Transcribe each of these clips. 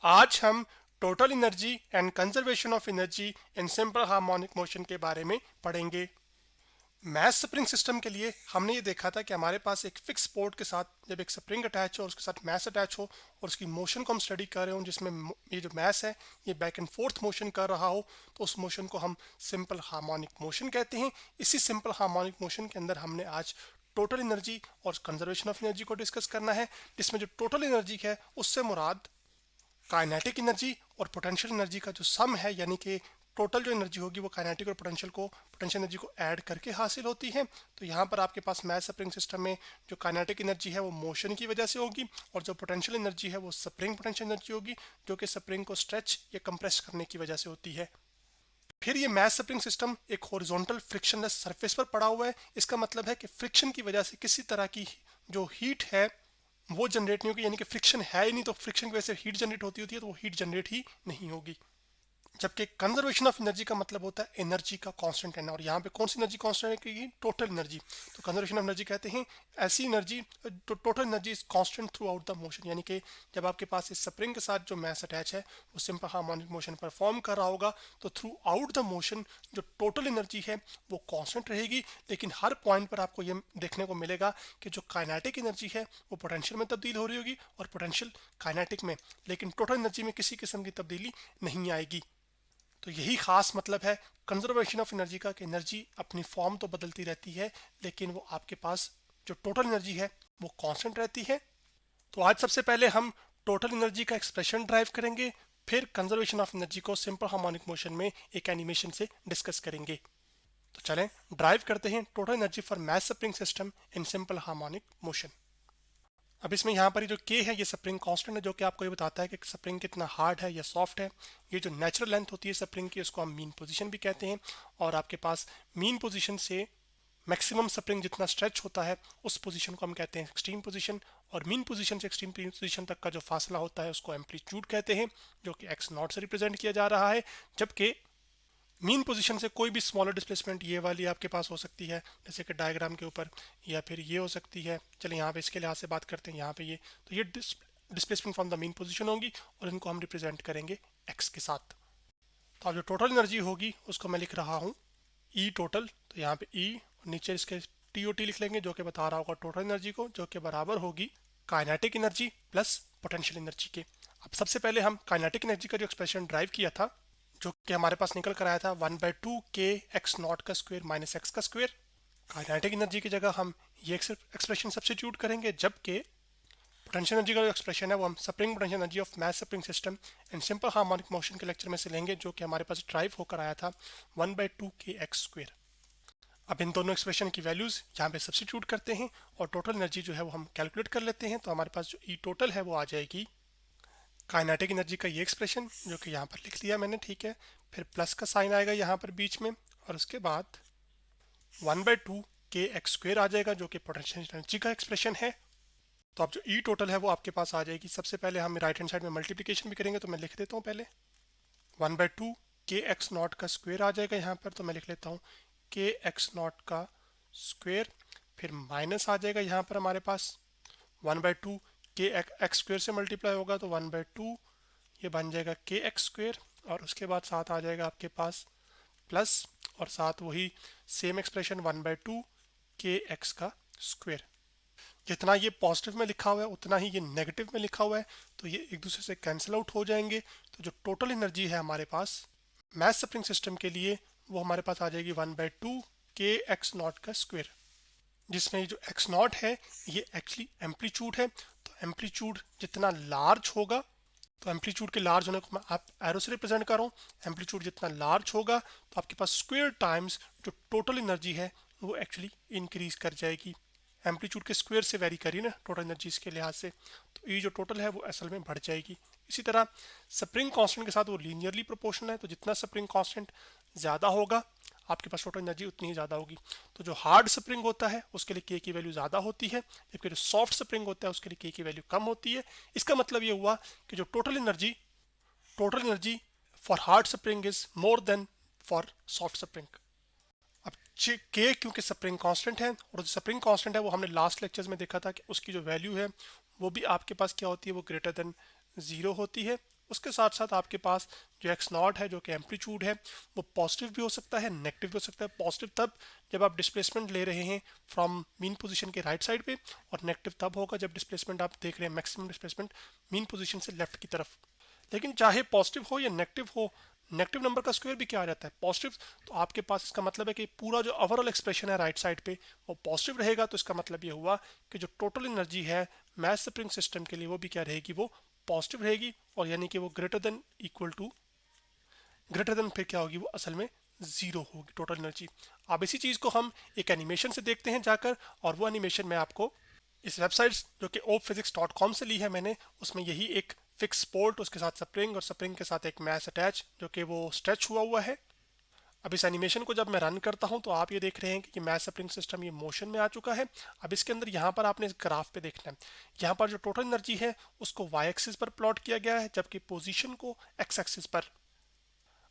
आज हम total energy and conservation of energy in simple harmonic motion के बारे में पढ़ेंगे। मैस स्प्रिंग सिस्टम के लिए हमने ये देखा था कि हमारे पास एक फिक्स पोर्ट के साथ जब एक स्प्रिंग अटैच हो और उसके साथ मैस अटैच हो और उसकी मोशन को हम स्टडी कर रहे हो जिसमें ये जो मैस है ये बैक एंड फोर्थ मोशन कर रहा हो तो उस मोशन को हम सिंपल हार्मोनिक मोशन कहते हैं। इसी सिंपल हार्मोनिक मोशन के अंदर हमने आज टोटल एनर्जी और कंजर्वेशन ऑफ एनर्जी को डिस्कस करना है, जिसमें जो टोटल एनर्जी है उससे मुराद काइनेटिक एनर्जी और पोटेंशियल एनर्जी का जो सम है, यानी कि टोटल जो एनर्जी होगी वो काइनेटिक और पोटेंशियल एनर्जी को ऐड करके हासिल होती है। तो यहाँ पर आपके पास मैस स्प्रिंग सिस्टम में जो काइनेटिक एनर्जी है वो मोशन की वजह से होगी और जो पोटेंशियल एनर्जी है वो स्प्रिंग पोटेंशियल एनर्जी होगी जो कि स्प्रिंग को स्ट्रेच या कंप्रेस करने की वजह से होती है। फिर ये मैस स्प्रिंग सिस्टम एक हॉरिजॉन्टल फ्रिक्शनलेस सरफेस पर पड़ा हुआ है। इसका मतलब है कि फ्रिक्शन की वजह से किसी तरह की जो हीट है वो जनरेट नहीं होगी, यानी कि फ्रिक्शन है ही नहीं तो फ्रिक्शन की वजह से हीट जनरेट होती है तो वो हीट जनरेट ही नहीं होगी। जबकि कंजर्वेशन ऑफ एनर्जी का मतलब होता है एनर्जी का कांस्टेंट रहना, और यहाँ पे कौन सी एनर्जी कांस्टेंट है? Total energy. तो कंजर्वेशन ऑफ एनर्जी कहते हैं ऐसी एनर्जी तो total energy is constant through out the motion, यानी कि जब आपके पास इस स्प्रिंग के साथ जो मैस अटैच है वो सिंपल हार्मोनिक मोशन परफॉर्म कर रहा होगा तो थ्रू आउट द मोशन जो टोटल एनर्जी है वो कांस्टेंट रहेगी। लेकिन हर पॉइंट पर आपको ये देखने को मिलेगा कि जो काइनेटिक एनर्जी है वो पोटेंशियल में तब्दील हो रही होगी और पोटेंशियल काइनेटिक में, लेकिन टोटल एनर्जी में किसी किस्म की तब्दीली नहीं आएगी। तो यही खास मतलब है कंजर्वेशन ऑफ एनर्जी का कि एनर्जी अपनी फॉर्म तो बदलती रहती है लेकिन वो आपके पास जो टोटल एनर्जी है वो कांस्टेंट रहती है। तो आज सबसे पहले हम टोटल एनर्जी का एक्सप्रेशन ड्राइव करेंगे, फिर कंजर्वेशन ऑफ एनर्जी को सिंपल हार्मोनिक मोशन में एक एनिमेशन से डिस्कस करेंगे। तो चलें ड्राइव करते हैं total energy for mass spring system in simple harmonic motion. अब इसमें यहाँ पर ये जो के है ये स्प्रिंग कांस्टेंट है जो कि आपको ये बताता है कि स्प्रिंग कितना हार्ड है या सॉफ्ट है। ये जो नेचुरल लेंथ होती है स्प्रिंग की उसको हम मीन पोजीशन भी कहते हैं, और आपके पास मीन पोजीशन से मैक्सिमम स्प्रिंग जितना स्ट्रेच होता है उस पोजीशन को हम कहते हैं एक्सट्रीम पोजीशन, और मीन पोजीशन से एक्सट्रीम पोजीशन तक का जो फासला होता है उसको एम्पलीट्यूड कहते हैं जो कि एक्स नॉट से रिप्रेजेंट किया जा रहा है। जबकि मीन पोजीशन से कोई भी स्मॉलर डिस्प्लेसमेंट ये वाली आपके पास हो सकती है जैसे कि डायग्राम के ऊपर, या फिर ये हो सकती है। चलिए यहाँ पे इसके लिहाज से बात करते हैं, यहाँ पे ये तो ये displacement from the mean position होगी और इनको हम रिप्रेजेंट करेंगे एक्स के साथ। तो अब जो टोटल एनर्जी होगी उसको मैं लिख रहा हूँ ई टोटल, तो यहाँ पे ई और नीचे इसके टी ओ टी लिख लेंगे जो कि बता रहा होगा टोटल एनर्जी को, जो कि बराबर होगी kinetic energy plus potential energy के। अब सबसे पहले हम काइनेटिक एनर्जी का जो एक्सप्रेशन ड्राइव किया था जो कि हमारे पास निकल कर आया था 1/2 के एक्स नॉट का स्क्वायर माइनस एक्स का स्क्वायर। काइनेटिक एनर्जी की जगह हम ये एक्सप्रेशन सब्स्टिट्यूट करेंगे, जबकि पोटेंशियल एनर्जी का जो एक्सप्रेशन है वो हम spring potential energy of mass spring system and simple harmonic motion के लेक्चर में से लेंगे जो कि हमारे पास ड्राइव होकर आया था 1/2 के एक्स स्क्वायर। अब इन दोनों एक्सप्रेशन की वैल्यूज यहाँ पे सब्स्टिट्यूट करते हैं और टोटल एनर्जी जो है वो हम कैलकुलेट कर लेते हैं। तो हमारे पास जो ई टोटल है वो आ जाएगी काइनेटिक एनर्जी का ये एक्सप्रेशन जो कि यहाँ पर लिख लिया मैंने, ठीक है। फिर प्लस का साइन आएगा यहाँ पर बीच में और उसके बाद 1/2 के एक्स स्क्वायर आ जाएगा जो कि पोटेंशियल एनर्जी का एक्सप्रेशन है। तो अब जो ई टोटल है वो आपके पास आ जाएगी। सबसे पहले हम राइट हैंड साइड में मल्टीप्लिकेशन भी करेंगे तो मैं लिख देता हूँ पहले 1/2 के एक्स नॉट का स्क्वायर आ जाएगा यहाँ पर, तो मैं लिख लेता हूँ के एक्स नॉट का स्क्वायर। फिर माइनस आ जाएगा यहाँ पर हमारे पास 1/2 के एक्स स्क्वायर से मल्टीप्लाई होगा तो 1/2 ये बन जाएगा के एक्स स्क्वायर, और उसके बाद साथ आ जाएगा आपके पास प्लस और साथ वही सेम एक्सप्रेशन 1/2 के एक्स का स्क्वायर। जितना ये पॉजिटिव में लिखा हुआ है उतना ही ये नेगेटिव में लिखा हुआ है तो ये एक दूसरे से कैंसिल आउट हो जाएंगे। तो जो टोटल एनर्जी है हमारे पास मैस स्प्रिंग सिस्टम के लिए वो हमारे पास आ जाएगी 1/2 के एक्स नॉट का स्क्वायर, जिसमें जो एक्स नॉट है ये एक्चुअली एम्पलीट्यूड है। तो एम्पलीट्यूड जितना लार्ज होगा, तो एम्पलीट्यूड के लार्ज होने को मैं आप एरो से रिप्रेजेंट कर रहा हूँ, एम्पलीट्यूड जितना लार्ज होगा तो आपके पास स्क्वायर टाइम्स जो टोटल एनर्जी है वो एक्चुअली इंक्रीज कर जाएगी। एम्पलीट्यूड के स्क्वायर से वेरी करी ना टोटल एनर्जीज के लिहाज से, तो ये जो टोटल है वो असल में बढ़ जाएगी। इसी तरह स्प्रिंग कांस्टेंट के साथ वो लीनियरली प्रोपोर्शनल है, तो जितना स्प्रिंग कांस्टेंट ज़्यादा होगा आपके पास टोटल एनर्जी उतनी ही ज़्यादा होगी। तो जो हार्ड स्प्रिंग होता है उसके लिए के की वैल्यू ज़्यादा होती है, जबकि जो सॉफ्ट स्प्रिंग होता है उसके लिए के की वैल्यू कम होती है। इसका मतलब ये हुआ कि जो total energy for hard spring is more than for soft spring. अब के क्योंकि स्प्रिंग कांस्टेंट है और जो स्प्रिंग कांस्टेंट है वो हमने लास्ट लेक्चर्स में देखा था कि उसकी जो वैल्यू है वो भी आपके पास क्या होती है, वो ग्रेटर देन 0 होती है। उसके साथ साथ आपके पास जो एक्स नॉट है जो कि एम्पलीट्यूड है वो पॉजिटिव भी हो सकता है, नेगेटिव भी हो सकता है। पॉजिटिव तब जब आप डिस्प्लेसमेंट ले रहे हैं फ्रॉम मीन पोजीशन के राइट साइड पे, और नेगेटिव तब होगा जब डिस्प्लेसमेंट आप देख रहे हैं मैक्सिमम डिस्प्लेसमेंट मीन पोजीशन से लेफ्ट की तरफ। लेकिन चाहे पॉजिटिव हो या नेगेटिव हो, नेगेटिव नंबर का स्क्वायर भी क्या आ जाता है पॉजिटिव, तो आपके पास इसका मतलब है कि पूरा जो ओवरऑल एक्सप्रेशन है राइट साइड पे वो पॉजिटिव रहेगा। तो इसका मतलब ये हुआ कि जो टोटल एनर्जी है मैथ स्प्रिंग सिस्टम के लिए वो भी क्या रहेगी, वो पॉजिटिव रहेगी, और यानी कि वो greater than equal to greater than फिर क्या होगी, वो असल में जीरो होगी टोटल एनर्जी। अब इसी चीज़ को हम एक एनिमेशन से देखते हैं जाकर, और वो एनिमेशन मैं आपको इस वेबसाइट जो कि ophysics.com से ली है मैंने, उसमें यही एक फिक्स पोर्ट, उसके साथ स्प्रिंग और स्प्रिंग के साथ एक मैश अटैच जो कि वो स्ट्रेच हुआ है। अब इस एनिमेशन को जब मैं रन करता हूं तो आप ये देख रहे हैं कि ये मैश स्प्रिंग सिस्टम ये मोशन में आ चुका है। अब इसके अंदर यहाँ पर आपने इस ग्राफ पे देखना है, यहाँ पर जो टोटल एनर्जी है उसको वाई एक्सिस पर प्लॉट किया गया है, जबकि पोजीशन को एक्स एक्सिस पर।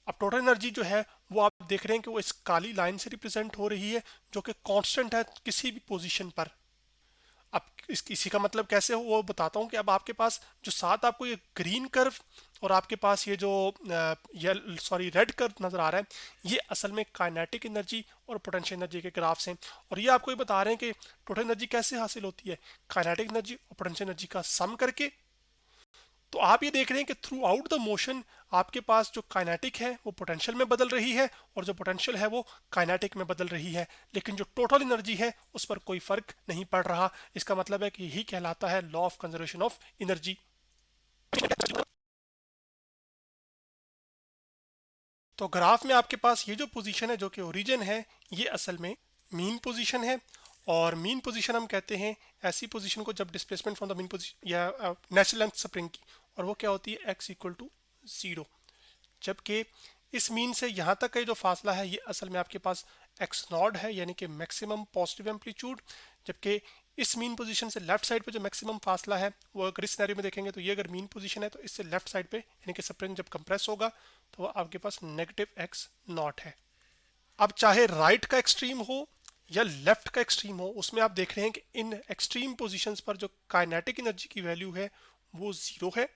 अब टोटल एनर्जी जो है वो आप देख रहे हैं कि वो इस काली लाइन से रिप्रेजेंट हो रही है जो कि कांस्टेंट है किसी भी पोजीशन पर। अब इसी का मतलब कैसे हो वो बताता हूँ कि अब आपके पास जो साथ आपको ये ग्रीन कर्व और आपके पास ये जो रेड कर्व नजर आ रहा है, ये असल में काइनेटिक एनर्जी और पोटेंशियल एनर्जी के ग्राफ्स हैं। और ये आपको ये बता रहे हैं कि टोटल एनर्जी कैसे हासिल होती है, काइनेटिक एनर्जी और पोटेंशियल एनर्जी का सम करके। तो आप ये देख रहे हैं कि थ्रू आउट द मोशन आपके पास जो काइनेटिक है वो पोटेंशियल में बदल रही है, और जो पोटेंशियल है वो काइनेटिक में बदल रही है, लेकिन जो टोटल एनर्जी है उस पर कोई फर्क नहीं पड़ रहा। इसका मतलब है कि यही कहलाता है law of conservation of energy. तो ग्राफ में आपके पास ये जो पोजीशन है जो कि ओरिजिन है, ये असल में मीन पोजीशन है। और मीन पोजीशन हम कहते हैं ऐसी पोजीशन को जब displacement from the mean position या नेचुरल लेंथ स्प्रिंग की, और वो क्या होती है x इक्वल टू जीरो। जबकि इस मीन से यहाँ तक का जो फासला है ये असल में आपके पास एक्स नॉट है, यानी कि मैक्सिमम पॉजिटिव एम्पलीट्यूड। जबकि इस मीन पोजीशन से लेफ्ट साइड पे जो मैक्सिमम फासला है वो अगर इस सिनेरियो में देखेंगे तो ये अगर मीन पोजीशन है तो इससे लेफ्ट साइड पे यानी कि स्प्रिंग जब कंप्रेस होगा तो वो आपके पास नेगेटिव एक्स नॉट है। अब चाहे राइट का एक्सट्रीम हो या लेफ्ट का एक्सट्रीम हो, उसमें आप देख रहे हैं कि इन एक्सट्रीम पोजीशंस पर जो काइनेटिक एनर्जी की वैल्यू है वो जीरो है,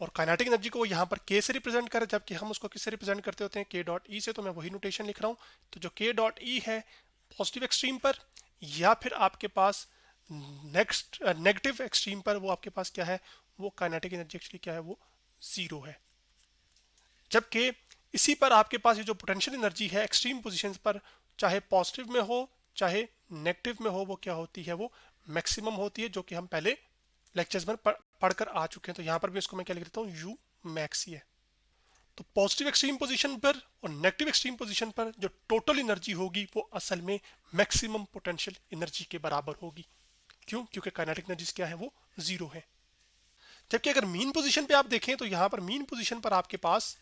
और काइनेटिक एनर्जी को वो यहाँ पर के से रिप्रेजेंट करे, जबकि हम उसको किससे रिप्रेजेंट करते होते हैं, के डॉट ई से। तो मैं वही नोटेशन लिख रहा हूँ। तो जो के डॉट ई है पॉजिटिव एक्सट्रीम पर, या फिर आपके पास नेक्स्ट नेगेटिव एक्सट्रीम पर, वो आपके पास क्या है, वो काइनेटिक एनर्जी एक्चुअली क्या है, वो जीरो है। जबकि इसी पर आपके पास ये जो पोटेंशियल एनर्जी है एक्सट्रीम पोजीशंस पर, चाहे पॉजिटिव में हो चाहे नेगेटिव में हो, वो क्या होती है, वो मैक्सिमम होती है, जो कि हम पहले लेक्चर्स में पढ़कर आ चुके हैं। तो यहाँ पर भी इसको मैं क्या लिख देता हूँ, यू मैक्स ही है। तो पॉजिटिव एक्सट्रीम पोजीशन पर और नेगेटिव एक्सट्रीम पोजीशन पर जो टोटल एनर्जी होगी वो असल में मैक्सिमम पोटेंशियल एनर्जी के बराबर होगी। क्यों? क्योंकि काइनेटिक एनर्जी क्या है, वो जीरो है। जबकि अगर मीन पोजीशन पे आप देखें तो यहाँ पर मीन पोजीशन पर आपके पास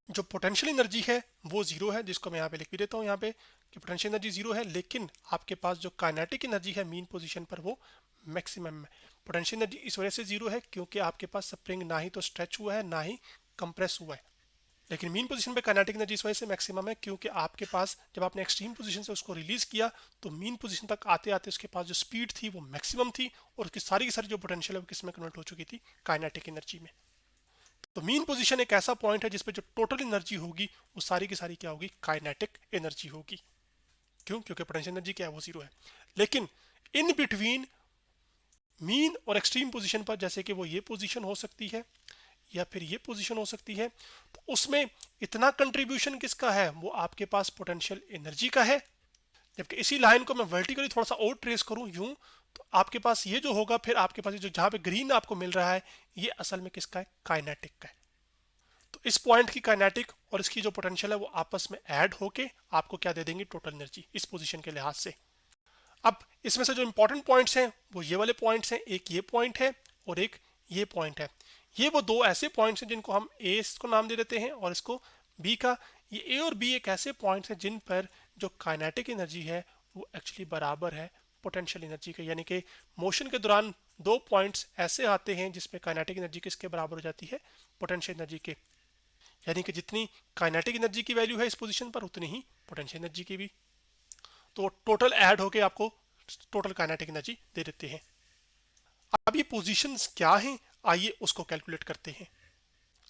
जो पोटेंशियल एनर्जी है वो जीरो है, जिसको मैं यहाँ पे लिख भी देता हूँ यहाँ पे कि पोटेंशियल एनर्जी जीरो है, लेकिन आपके पास जो काइनेटिक एनर्जी है मीन पोजीशन पर वो मैक्सिमम है। पोटेंशियल एनर्जी इस वजह से जीरो है क्योंकि आपके पास स्प्रिंग ना ही तो स्ट्रेच हुआ है ना ही कंप्रेस हुआ है, लेकिन मीन पोजीशन पे काइनेटिक एनर्जी इस वजह से मैक्सिमम है क्योंकि आपके पास जब आपने एक्सट्रीम पोजीशन से उसको रिलीज किया तो मीन पोजीशन तक आते आते उसके पास जो स्पीड थी वो मैक्सिमम थी, और उसकी सारी की सारी जो पोटेंशियल है वो किस में कन्वर्ट हो चुकी थी, काइनेटिक एनर्जी में। तो मीन पोजीशन एक ऐसा पॉइंट है जिसपे जो टोटल एनर्जी होगी वो सारी की सारी क्या होगी, काइनेटिक एनर्जी होगी। क्यों? क्योंकि पोटेंशियल एनर्जी क्या है, वो जीरो है। लेकिन इन बिटवीन मीन और एक्सट्रीम पोजीशन पर, जैसे कि वो ये पोजीशन हो सकती है या फिर ये पोजीशन हो सकती है, तो उसमें इतना कंट्रीब्यूशन किसका है, वो आपके पास पोटेंशियल एनर्जी का है। जबकि इसी लाइन को मैं वर्टिकली थोड़ा सा और ट्रेस करूं यूं, तो आपके पास ये जो होगा, फिर आपके पास ये जो जहां पे ग्रीन आपको मिल रहा है ये असल में किसका है, काइनेटिक का है। तो इस पॉइंट की काइनेटिक और इसकी जो पोटेंशियल है वो आपस में ऐड होके आपको क्या दे देंगे, टोटल एनर्जी इस पोजीशन के लिहाज से। अब इसमें से जो इंपॉर्टेंट पॉइंट्स हैं वो ये वाले पॉइंट्स हैं, एक ये पॉइंट है और एक ये पॉइंट है। ये वो दो ऐसे पॉइंट्स हैं जिनको हम ए को नाम दे देते हैं और इसको बी का। ये ए और बी एक ऐसे पॉइंट्स हैं जिन पर जो काइनेटिक एनर्जी है वो एक्चुअली बराबर है पोटेंशियल एनर्जी के, यानी कि मोशन के दौरान दो पॉइंट्स ऐसे आते हैं जिसमें काइनेटिक एनर्जी किसके बराबर हो जाती है, पोटेंशियल एनर्जी के। यानी कि जितनी काइनेटिक एनर्जी की वैल्यू है इस पोजीशन पर उतनी ही पोटेंशियल एनर्जी की भी। तो टोटल ऐड होके आपको टोटल काइनेटिक एनर्जी दे देते हैं। अब ये पोजीशंस क्या हैं, आइए उसको कैलकुलेट करते हैं।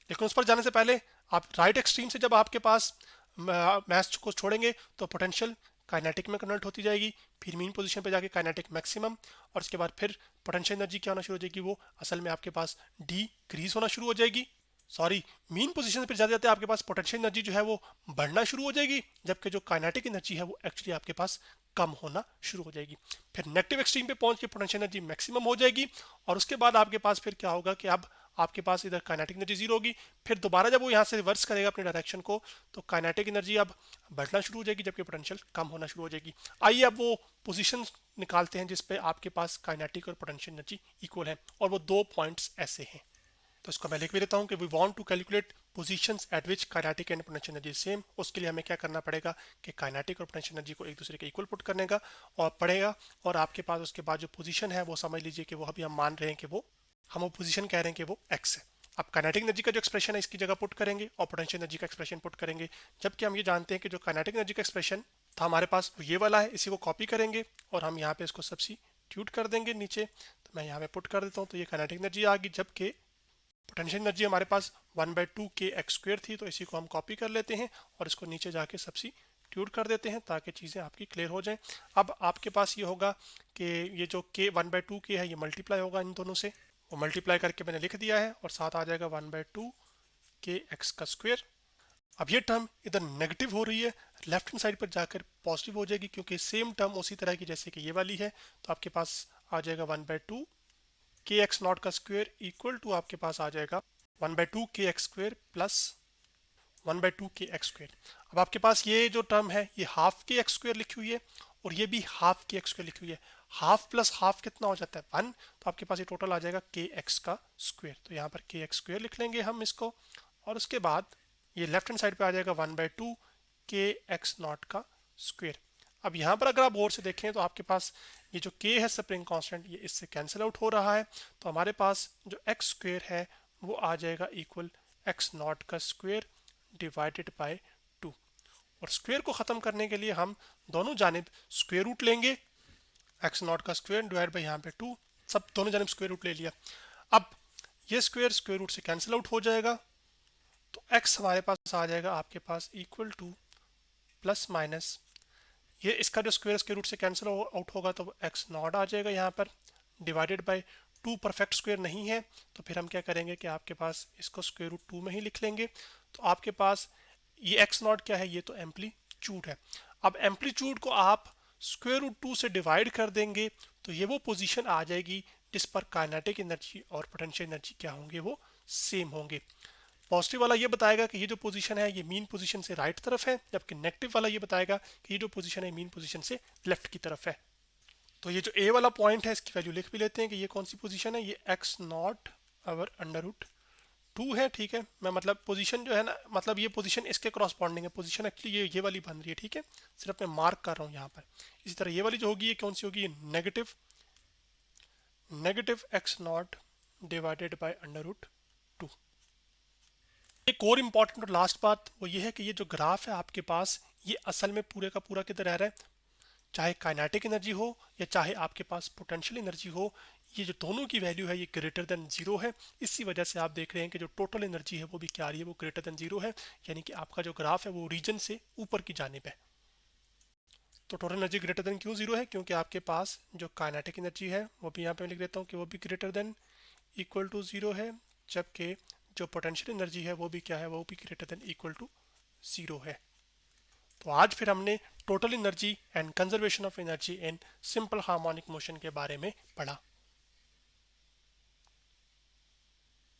लेकिन उस पर जाने से पहले आप राइट एक्सट्रीम से जब आपके पास मैच को छोड़ेंगे तो पोटेंशियल काइनेटिक में कन्वर्ट होती जाएगी, फिर मीन पोजीशन पे जाके काइनेटिक मैक्सिमम, और उसके बाद फिर पोटेंशियल एनर्जी क्या होना शुरू हो जाएगी, वो असल में आपके पास डिक्रीज होना शुरू हो जाएगी। सॉरी, मीन पोजीशन पर जाते जाते आपके पास पोटेंशियल एनर्जी जो है वो बढ़ना शुरू हो जाएगी, जबकि जो काइनेटिक एनर्जी है वो एक्चुअली आपके पास कम होना शुरू हो जाएगी। फिर नेगेटिव एक्सट्रीम पे पहुंच के पोटेंशियल एनर्जी मैक्सिमम हो जाएगी, और उसके बाद आपके पास फिर क्या होगा कि अब आपके पास इधर काइनेटिक एनर्जी जीरो होगी। फिर दोबारा जब वो यहाँ से रिवर्स करेगा अपने डायरेक्शन को, तो काइनेटिक एनर्जी अब बढ़ना शुरू हो जाएगी, जबकि पोटेंशियल कम होना शुरू हो जाएगी। आइए अब वो पोजीशन निकालते हैं जिसपे आपके पास काइनेटिक और पोटेंशियल एनर्जी इक्वल है, और वो 2 पॉइंट्स ऐसे हैं। तो इसको मैं लिख भी देता हूँ कि we want to calculate positions at which kinetic and potential energy same. उसके लिए हमें क्या करना पड़ेगा कि काइनेटिक और पोटेंशियल एनर्जी को एक दूसरे के इक्वल पुट करने का और पड़ेगा, और आपके पास उसके बाद जो पोजीशन है वो समझ लीजिए कि वो अभी हम मान रहे हैं कि वो हम वो पोजीशन कह रहे हैं कि वो एक्स है। अब काइनेटिक एनर्जी का जो एक्सप्रेशन है इसकी जगह पुट करेंगे और पोटेंशियल एनर्जी का एक्सप्रेशन पुट करेंगे, जबकि हम ये जानते हैं कि जो काइनेटिक एनर्जी का एक्सप्रेशन था हमारे पास वो ये वाला है। इसी को कॉपी करेंगे और हम यहाँ पे इसको सब्स्टिट्यूट कर देंगे नीचे। तो मैं यहाँ पे पुट कर देता हूँ, तो ये काइनेटिक एनर्जी आ गई, जबकि पोटेंशियल एनर्जी हमारे पास 1/2 के एक्स स्क्वायर थी। तो इसी को हम कॉपी कर लेते हैं और इसको नीचे जाके सब्स्टिट्यूट कर देते हैं ताकि चीज़ें आपकी क्लियर हो जाएं। अब आपके पास ये होगा कि ये जो के 1/2 के है ये मल्टीप्लाई होगा इन दोनों से, वो मल्टीप्लाई करके मैंने लिख दिया है, और साथ आ जाएगा 1/2 के एक्स का स्क्वायर। अब ये टर्म इधर नेगेटिव हो रही है, लेफ्ट हैंड साइड पर जाकर पॉजिटिव हो जाएगी, क्योंकि सेम टर्म उसी तरह की जैसे कि ये वाली है। तो आपके पास आ जाएगा 1/2 के एक्स नॉट का स्क्वायर इक्वल टू आपके पास आ जाएगा 1/2 के एक्स स्क्वायर प्लस 1/2 के एक्स स्क्वायर। अब आपके पास ये जो टर्म है ये हाफ के एक्स स्क्वायर लिखी हुई है, और ये भी हाफ के एक्स स्क्वायर लिखी हुई है। हाफ प्लस हाफ कितना हो जाता है 1, तो आपके पास ये टोटल आ जाएगा के एक्स का स्क्वायर। तो यहाँ पर के एक्स स्क्वायर लिख लेंगे हम इसको, और उसके बाद ये लेफ्ट हैंड साइड पे आ जाएगा 1/2 के एक्स नॉट का स्क्वायर। अब यहाँ पर अगर आप गौर से देखें तो आपके पास ये जो k है स्प्रिंग कांस्टेंट, ये इससे कैंसिल आउट हो रहा है। तो हमारे पास जो एक्स स्क्वायर है वो आ जाएगा इक्वल एक्स नॉट का स्क्वायर डिवाइडेड बाय 2। और स्क्वायर को ख़त्म करने के लिए हम दोनों जानिब स्क्वायर रूट लेंगे, एक्स नॉट का स्क्वायर डिवाइड बाय यहाँ पे 2, सब दोनों जानिब स्क्वायर रूट ले लिया। अब ये स्क्वायर स्क्वायर रूट से कैंसिल आउट हो जाएगा, तो x हमारे पास आ जाएगा आपके पास इक्वल टू प्लस माइनस, ये इसका जो स्क्वायर रूट से कैंसिल आउट होगा तो एक्स नॉट आ जाएगा यहाँ पर, डिवाइडेड बाय 2 परफेक्ट स्क्वायर नहीं है, तो फिर हम क्या करेंगे कि आपके पास इसको स्क्वायर रूट 2 में ही लिख लेंगे। तो आपके पास ये एक्स नॉट क्या है, ये तो एम्पलीट्यूड है। अब एम्पलीट्यूड को आप स्क्वायर रूट 2 से डिवाइड कर देंगे तो ये वो पोजीशन आ जाएगी जिस पर काइनेटिक एनर्जी और पोटेंशियल एनर्जी क्या होंगे, वो सेम होंगे। पॉजिटिव वाला ये बताएगा कि ये जो पोजीशन है ये मीन पोजीशन से राइट तरफ है, जबकि नेगेटिव वाला ये बताएगा कि ये जो पोजीशन है मीन पोजीशन से लेफ्ट की तरफ है। तो ये जो ए वाला पॉइंट है इसकी वैल्यू लिख भी लेते हैं कि ये कौन सी पोजीशन है, ये x naught over under root 2 है। ठीक है, मैं मतलब पोजीशन जो है ना, मतलब ये पोजीशन इसके क्रॉसपॉन्डिंग है, पोजीशन एक्चुअली ये वाली बन रही है। ठीक है, सिर्फ मैं मार्क कर रहा हूँ यहाँ पर। इसी तरह ये वाली जो होगी ये कौन सी होगी, negative x naught divided by under root 2। एक और इम्पॉर्टेंट और लास्ट बात वो ये है कि ये जो ग्राफ है आपके पास ये असल में पूरे का पूरा किधर रह रहा है, चाहे काइनेटिक एनर्जी हो या चाहे आपके पास पोटेंशियल एनर्जी हो, ये जो दोनों की वैल्यू है ये ग्रेटर देन जीरो है। इसी वजह से आप देख रहे हैं कि जो टोटल एनर्जी है वो भी क्या आ रही है, वो ग्रेटर देन जीरो है, यानी कि आपका जो ग्राफ है वो रीजन से ऊपर की जानिब है। तो टोटल एनर्जी ग्रेटर देन क्यों जीरो है, क्योंकि आपके पास जो काइनेटिक एनर्जी है वो भी यहाँ पे लिख देता हूँ कि वो भी greater than equal to zero है, जबकि जो पोटेंशियल एनर्जी है वो भी क्या है, वो भी greater than equal to zero है। तो आज फिर हमने total energy and conservation of energy in simple harmonic motion के बारे में पढ़ा।